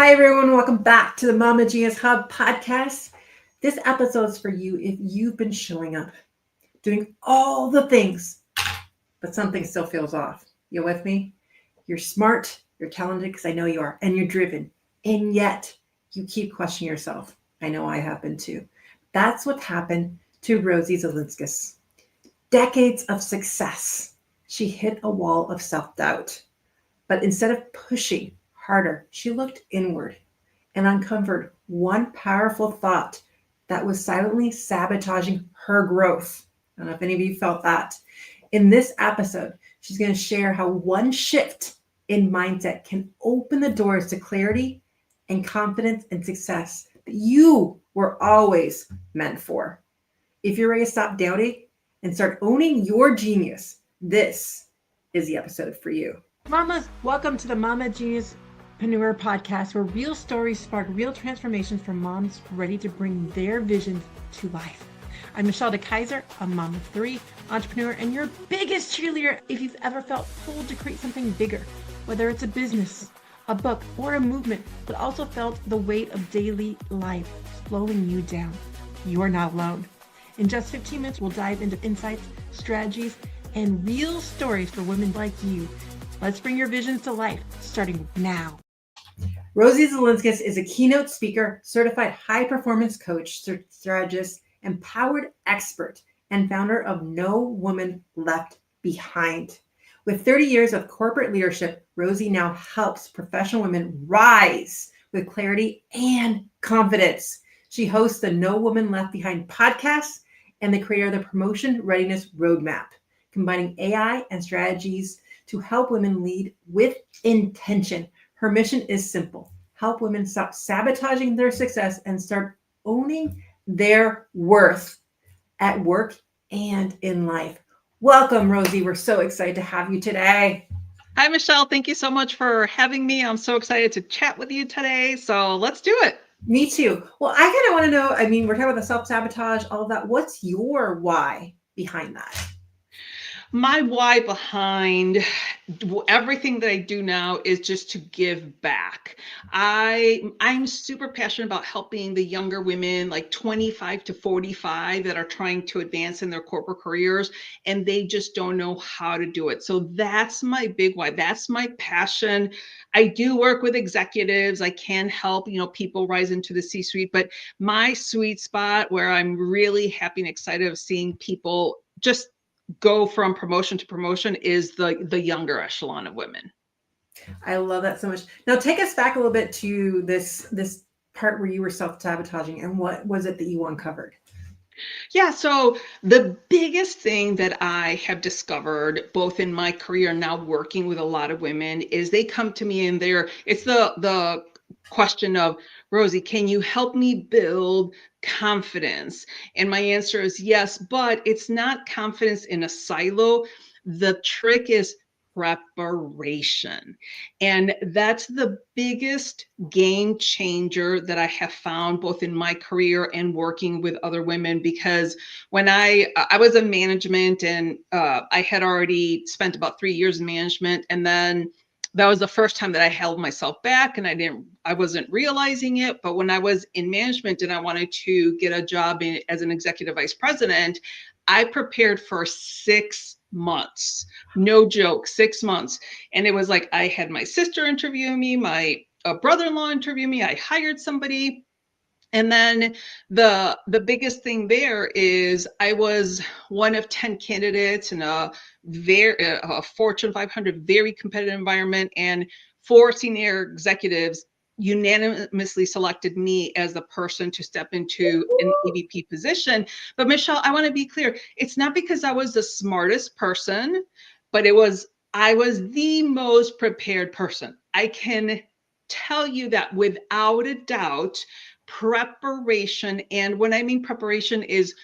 Hi, everyone. Welcome back to the Mama Genius Hub podcast. This episode is for you if you've been showing up, doing all the things, but something still feels off. You with me? You're smart, you're talented, because I know you are, and you're driven, and yet you keep questioning yourself. I know I have been too. That's what happened to Rosie Zilinskas. Decades of success. She hit a wall of self-doubt. But instead of pushing harder, she looked inward and uncovered one powerful thought that was silently sabotaging her growth. I don't know if any of you felt that. In this episode, she's going to share how one shift in mindset can open the doors to clarity and confidence and success that you were always meant for. If you're ready to stop doubting and start owning your genius, this is the episode for you. Mamas, welcome to the Mama Geniuspreneur podcast, where real stories spark real transformations for moms ready to bring their visions to life. I'm Michelle DeKaiser, a mom of three, entrepreneur, and your biggest cheerleader if you've ever felt pulled to create something bigger, whether it's a business, a book, or a movement, but also felt the weight of daily life slowing you down. You are not alone. In just 15 minutes, we'll dive into insights, strategies, and real stories for women like you. Let's bring your visions to life, starting now. Rosie Zilinskas is a keynote speaker, certified high-performance coach, strategist, empowered expert, and founder of No Woman Left Behind. With 30 years of corporate leadership, Rosie now helps professional women rise with clarity and confidence. She hosts the No Woman Left Behind podcast and the creator of the Promotion Readiness Roadmap, combining AI and strategies to help women lead with intention. Her mission is simple: help women stop sabotaging their success and start owning their worth at work and in life. Welcome, Rosie. We're so excited to have you today. Hi, Michelle. Thank you so much for having me. I'm so excited to chat with you today. So let's do it. Me too. Well, I kind of want to know, we're talking about the self-sabotage, all of that. What's your why behind that? My why behind everything that I do now is just to give back. I'm super passionate about helping the younger women, like 25 to 45, that are trying to advance in their corporate careers, and they just don't know how to do it. So that's my big why. That's my passion. I do work with executives. I can help, people rise into the C-suite, but my sweet spot where I'm really happy and excited of seeing people just go from promotion to promotion is the younger echelon of women. I love that so much. Now take us back a little bit to this part where you were self-sabotaging, and what was it that you uncovered? Yeah, so the biggest thing that I have discovered both in my career and now working with a lot of women is they come to me and it's the question of, Rosie, can you help me build confidence? And my answer is yes, but it's not confidence in a silo. The trick is preparation. And that's the biggest game changer that I have found both in my career and working with other women, because when I was in management and I had already spent about 3 years in management, and then that was the first time that I held myself back and I wasn't realizing it. But when I was in management and I wanted to get a job as an executive vice president, I prepared for 6 months. No joke, 6 months. And it was like, I had my sister interview me, my brother-in-law interview me, I hired somebody. And then the biggest thing there is I was one of 10 candidates in a Fortune 500 very competitive environment, and 4 senior executives unanimously selected me as the person to step into an EVP position. But Michelle, I want to be clear. It's not because I was the smartest person, but I was the most prepared person. I can tell you that without a doubt, preparation. And when I mean preparation is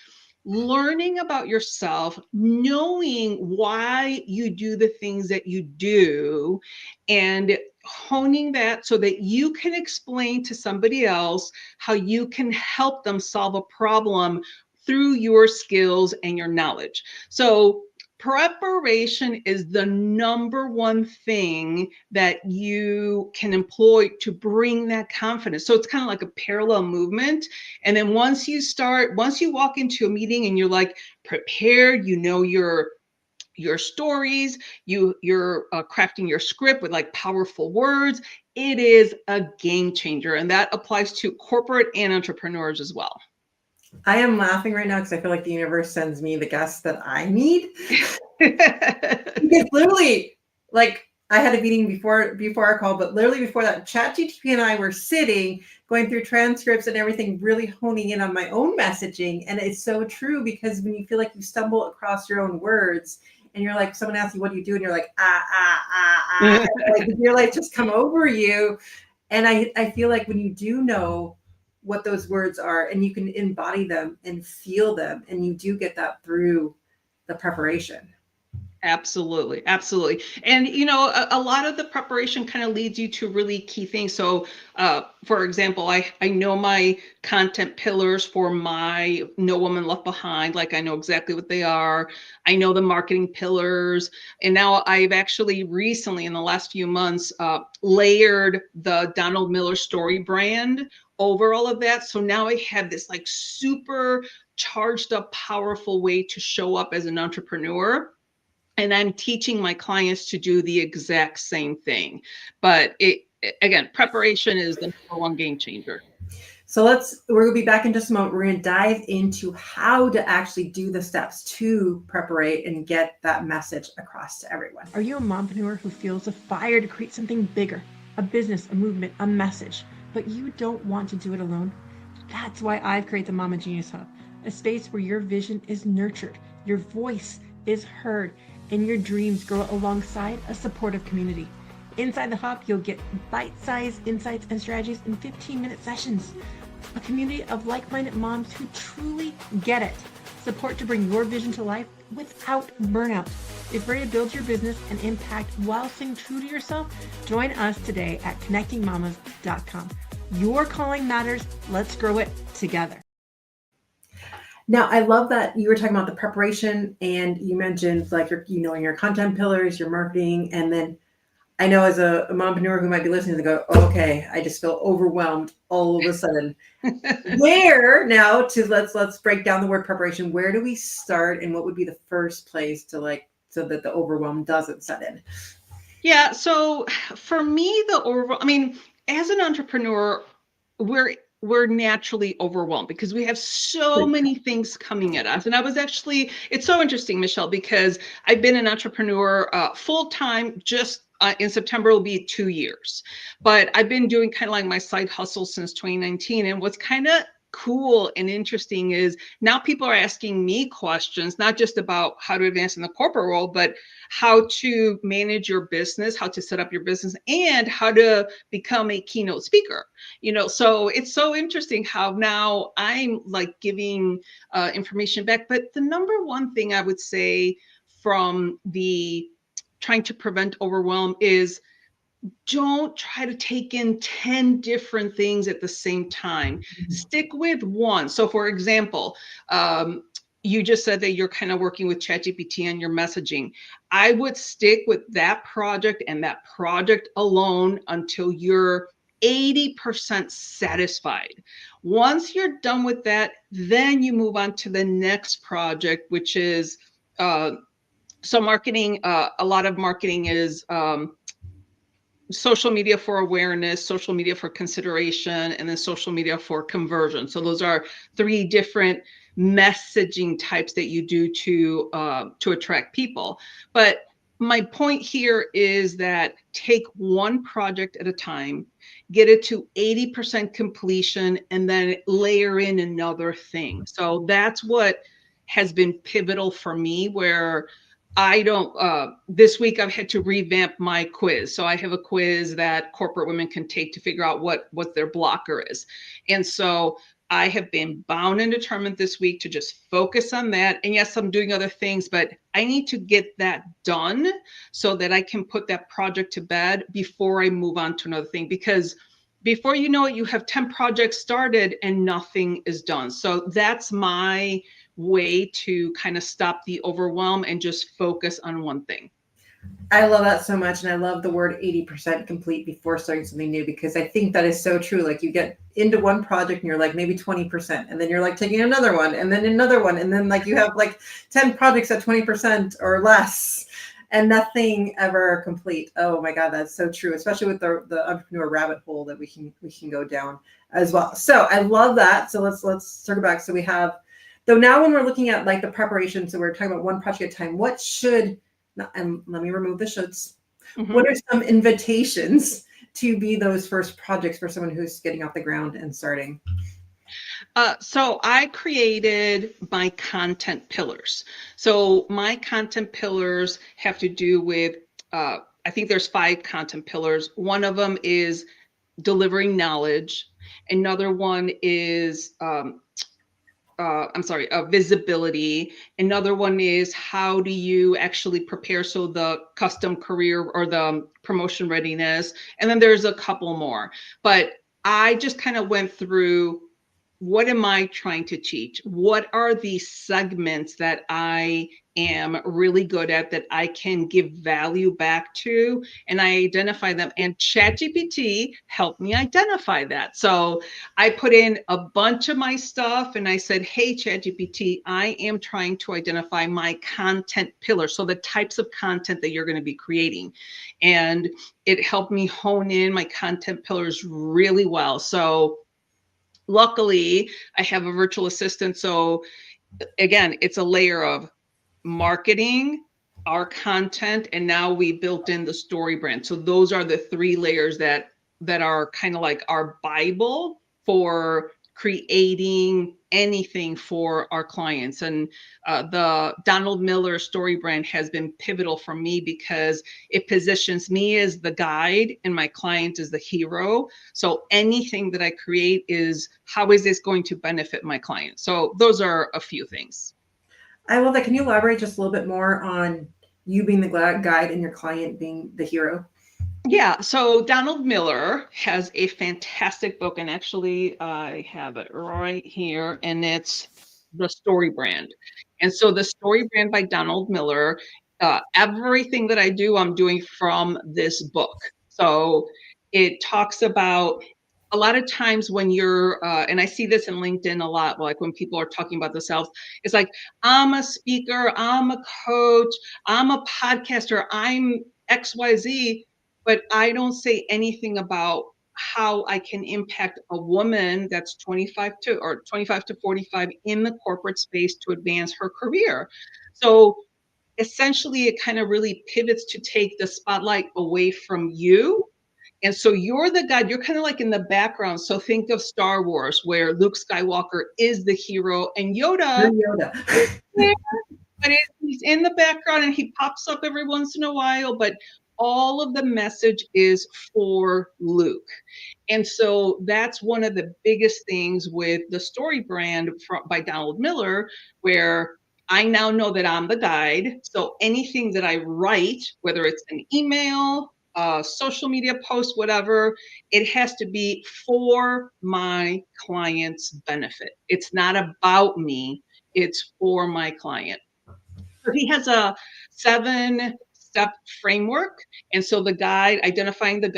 learning about yourself, knowing why you do the things that you do, and honing that so that you can explain to somebody else how you can help them solve a problem through your skills and your knowledge. So Preparation is the number one thing that you can employ to bring that confidence. So it's kind of like a parallel movement. And then once you walk into a meeting and you're like prepared, you know your stories, you're crafting your script with like powerful words, it is a game changer. And that applies to corporate and entrepreneurs as well. I am laughing right now because I feel like the universe sends me the guests that I need. Because literally, like, I had a meeting before our call, but literally before that, ChatGPT and I were sitting, going through transcripts and everything, really honing in on my own messaging. And it's so true, because when you feel like you stumble across your own words and you're like, someone asks you, what do you do? And you're like, like, you're like, just come over you. And I feel like when you do know what those words are and you can embody them and feel them, and you do get that through the preparation. Absolutely. Absolutely. And, you know, a lot of the preparation kind of leads you to really key things. So, for example, I know my content pillars for my No Woman Left Behind. Like, I know exactly what they are. I know the marketing pillars. And now I've actually recently, in the last few months, layered the Donald Miller Story brand over all of that. So now I have this like super charged up, powerful way to show up as an entrepreneur. And I'm teaching my clients to do the exact same thing. But again, preparation is the number one game changer. So we're going to be back in just a moment. We're going to dive into how to actually do the steps to preparate and get that message across to everyone. Are you a mompreneur who feels a fire to create something bigger, a business, a movement, a message, but you don't want to do it alone? That's why I've created the Mama Genius Hub, a space where your vision is nurtured, your voice is heard, and your dreams grow alongside a supportive community. Inside the hub, you'll get bite-sized insights and strategies in 15-minute sessions. A community of like-minded moms who truly get it. Support to bring your vision to life without burnout. If ready to build your business and impact while staying true to yourself, join us today at connectingmamas.com. Your calling matters. Let's grow it together. Now, I love that you were talking about the preparation, and you mentioned like your content pillars, your marketing, and then I know as a mompreneur who might be listening to go, oh, okay, I just feel overwhelmed all of a sudden. Where now let's break down the word preparation. Where do we start, and what would be the first place to so that the overwhelm doesn't set in? Yeah. So for me, as an entrepreneur, we're naturally overwhelmed because we have so many things coming at us. And it's so interesting, Michelle, because I've been an entrepreneur full-time just in September will be 2 years, but I've been doing kind of like my side hustle since 2019. And what's kind of cool and interesting is now people are asking me questions, not just about how to advance in the corporate world, but how to manage your business, how to set up your business, and how to become a keynote speaker. So it's so interesting how now I'm like giving information back. But the number one thing I would say from the trying to prevent overwhelm is don't try to take in 10 different things at the same time. Mm-hmm. Stick with one. So for example, you just said that you're kind of working with ChatGPT on your messaging. I would stick with that project and that project alone until you're 80% satisfied. Once you're done with that, then you move on to the next project, which is marketing. A lot of marketing is social media for awareness, social media for consideration, and then social media for conversion. So those are 3 different messaging types that you do to attract people. But my point here is that take one project at a time, get it to 80% completion, and then layer in another thing. So that's what has been pivotal for me, where this week I've had to revamp my quiz. So I have a quiz that corporate women can take to figure out what their blocker is. And so I have been bound and determined this week to just focus on that. And yes, I'm doing other things, but I need to get that done so that I can put that project to bed before I move on to another thing. Because before you know it, you have 10 projects started and nothing is done. So that's my way to kind of stop the overwhelm and just focus on one thing. I love that so much. And I love the word 80% complete before starting something new, because I think that is so true. Like you get into one project and you're like maybe 20%, and then you're like taking another one and then another one. And then like you have like 10 projects at 20% or less and nothing ever complete. Oh my God, that's so true. Especially with the entrepreneur rabbit hole that we can go down as well. So I love that. So let's circle back. So we have, though now when we're looking at like the preparation, so we're talking about one project at a time, what should, and let me remove the shoulds. Mm-hmm. What are some invitations to be those first projects for someone who's getting off the ground and starting? So I created my content pillars. So my content pillars have to do with, I think there's 5 content pillars. One of them is delivering knowledge. Another one is visibility. Another one is how do you actually prepare, so the custom career or the promotion readiness. And then there's a couple more. But I just kind of went through, what am I trying to teach? What are the segments that I am really good at that I can give value back to? And I identify them, and ChatGPT helped me identify that. So I put in a bunch of my stuff and I said, hey, ChatGPT, I am trying to identify my content pillar. So the types of content that you're going to be creating. And it helped me hone in my content pillars really well. So luckily, I have a virtual assistant. So again, it's a layer of marketing, our content, and now we built in the story brand. So those are the 3 layers that are kind of like our Bible for creating anything for our clients. And the Donald Miller story brand has been pivotal for me because it positions me as the guide and my client as the hero. So anything that I create is, how is this going to benefit my client? So those are a few things. I love that. Can you elaborate just a little bit more on you being the guide and your client being the hero? Yeah, so Donald Miller has a fantastic book, and actually I have it right here, and it's The Story Brand. And so The Story Brand by Donald Miller, everything that I do, I'm doing from this book. So it talks about, a lot of times when you're, and I see this in LinkedIn a lot, like when people are talking about themselves, it's like, I'm a speaker, I'm a coach, I'm a podcaster, I'm XYZ. But I don't say anything about how I can impact a woman that's 25 to 45 in the corporate space to advance her career. So essentially, it kind of really pivots to take the spotlight away from you. And so you're the guide, you're kind of like in the background. So think of Star Wars, where Luke Skywalker is the hero and Yoda. But he's in the background and he pops up every once in a while, but all of the message is for Luke. And so that's one of the biggest things with the story brand by Donald Miller, where I now know that I'm the guide. So anything that I write, whether it's an email, social media post, whatever, it has to be for my client's benefit. It's not about me, it's for my client. So he has a 7-step framework. And so the guide, identifying the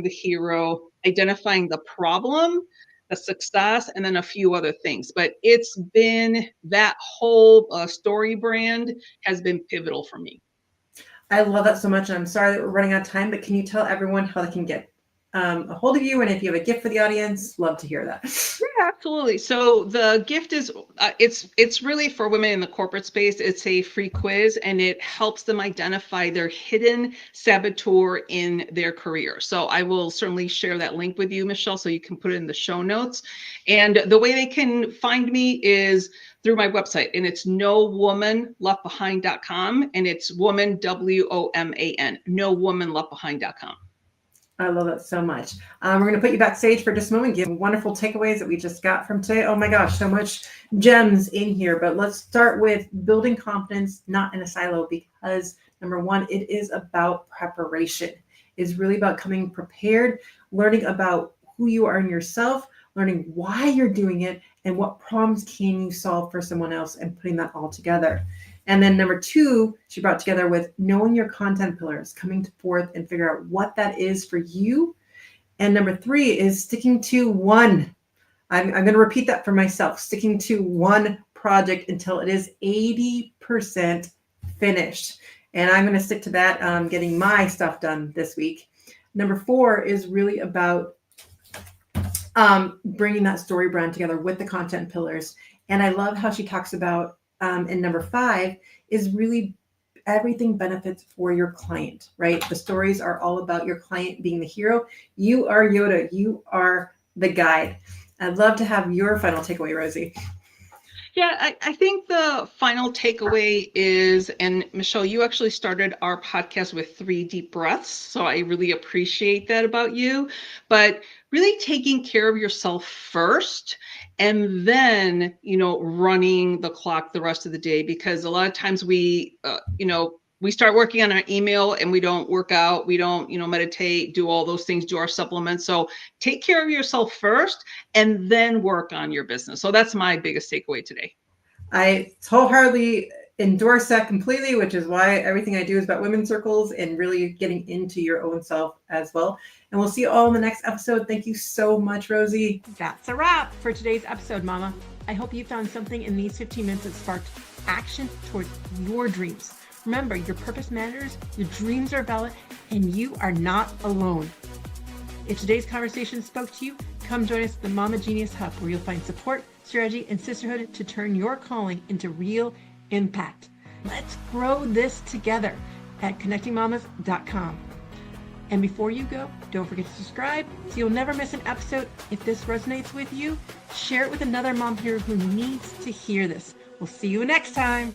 hero, identifying the problem, the success, and then a few other things. But it's been, that whole story brand has been pivotal for me. I love that so much. And I'm sorry that we're running out of time, but can you tell everyone how they can get a hold of you? And if you have a gift for the audience, love to hear that. Yeah, absolutely. So the gift is, it's really for women in the corporate space. It's a free quiz, and it helps them identify their hidden saboteur in their career. So I will certainly share that link with you, Michelle, so you can put it in the show notes. And the way they can find me is through my website, and it's nowomanleftbehind.com, and it's woman, WOMAN, nowomanleftbehind.com. I love it so much. We're going to put you backstage for just a moment, give wonderful takeaways that we just got from today. Oh my gosh, so much gems in here. But let's start with building confidence, not in a silo, because number one, it is about preparation. It's really about coming prepared, learning about who you are in yourself, learning why you're doing it, and what problems can you solve for someone else, and putting that all together. And then number 2, she brought together with knowing your content pillars, coming forth and figure out what that is for you. And number 3 is sticking to one. I'm going to repeat that for myself, sticking to one project until it is 80% finished. And I'm going to stick to that, getting my stuff done this week. Number 4 is really about bringing that story brand together with the content pillars. And I love how she talks about, in number 5, is really everything benefits for your client, right? The stories are all about your client being the hero. You are Yoda. You are the guide. I'd love to have your final takeaway, Rosie. Yeah, I think the final takeaway is, and Michelle, you actually started our podcast with 3 deep breaths. So I really appreciate that about you. But really taking care of yourself first, and then, running the clock the rest of the day, because a lot of times we start working on our email and we don't work out, we don't, meditate, do all those things, do our supplements. So take care of yourself first and then work on your business. So that's my biggest takeaway today. I wholeheartedly endorse that completely, which is why everything I do is about women's circles and really getting into your own self as well. And we'll see you all in the next episode. Thank you so much, Rosie. That's a wrap for today's episode, Mama. I hope you found something in these 15 minutes that sparked action towards your dreams. Remember, your purpose matters, your dreams are valid, and you are not alone. If today's conversation spoke to you, come join us at the Mama Genius Hub, where you'll find support, strategy, and sisterhood to turn your calling into real impact. Let's grow this together at connectingmamas.com. And before you go, don't forget to subscribe so you'll never miss an episode. If this resonates with you, share it with another mom here who needs to hear this. We'll see you next time.